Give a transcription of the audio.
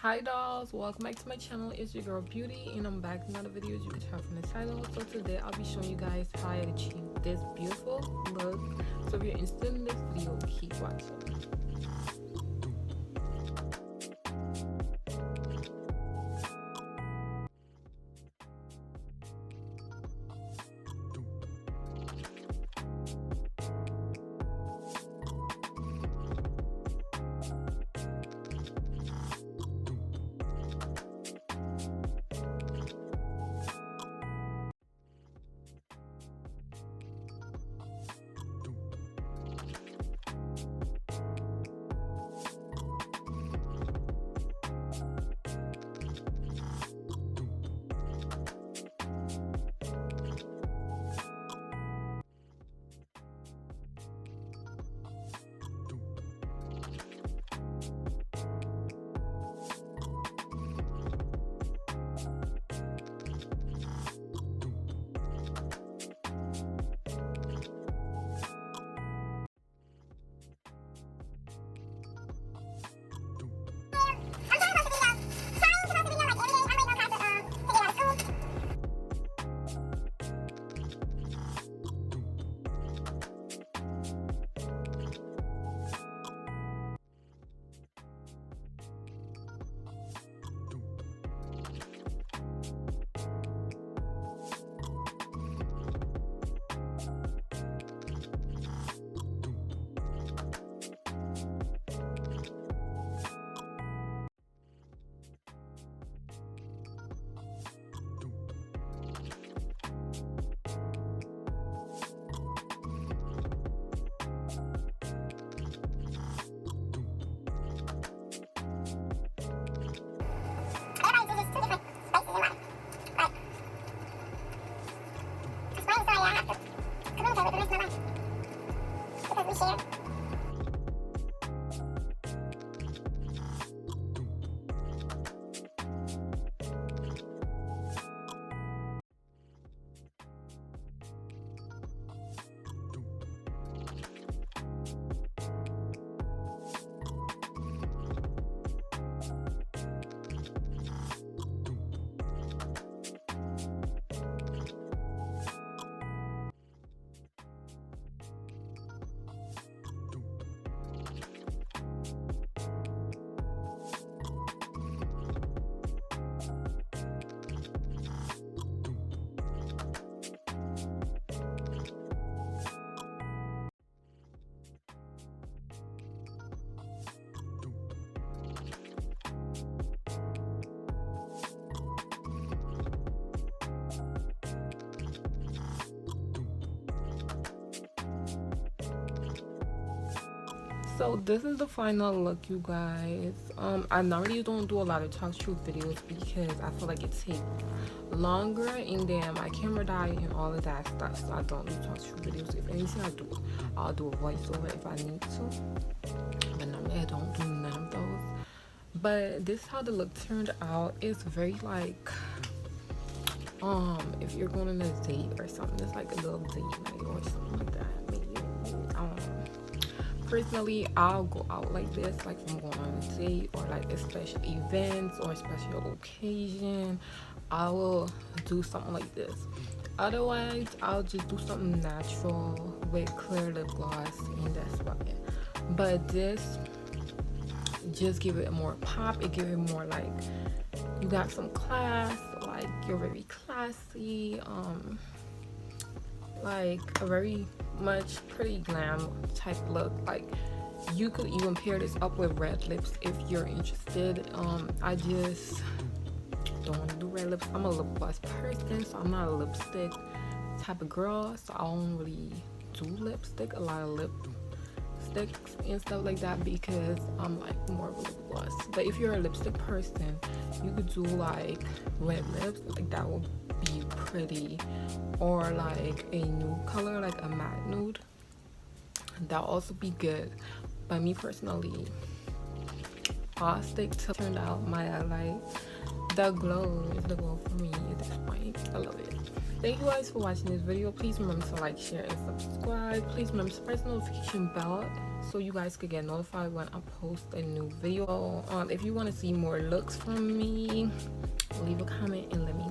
Hi dolls, welcome back to my channel. It's your girl Beauty and I'm back with another video, as you can tell from the title. So today I'll be showing you guys how I achieved this beautiful look. So if you're interested in this video, keep watching. So this is the final look, you guys. I normally don't do a lot of talk shoe videos because I feel like it takes longer and then my camera died and all of that stuff, so I don't do talk shoe videos. If anything, I'll do a voiceover if I need to, but normally I don't do none of those. But this is how the look turned out. It's very like if you're going on a date or something, it's like a little date night or something like that. Maybe I don't know. Personally, I'll go out like this, like if I'm going on a date or like a special events or a special occasion, I will do something like this. Otherwise, I'll just do something natural with clear lip gloss and that's about it. But this just give it more pop. It give it more like you got some class, like you're very classy, like a very much pretty glam type look. Like you could even pair this up with red lips if you're interested. I just don't want to do red lips. I'm a lip gloss person, so I'm not a lipstick type of girl, so I don't really do lipstick, a lot of lipsticks and stuff like that, because I'm like more of a lip gloss. But if you're a lipstick person, you could do like red lips, like that would be pretty, or like a nude color, like a matte nude, that'll also be good. But me personally, I'll stick to turned out my highlight. The glow is the glow for me at this point. I love it. Thank you guys for watching this video. Please remember to like, share, and subscribe. Please remember to press the notification bell so you guys could get notified when I post a new video. If you want to see more looks from me, leave a comment and let me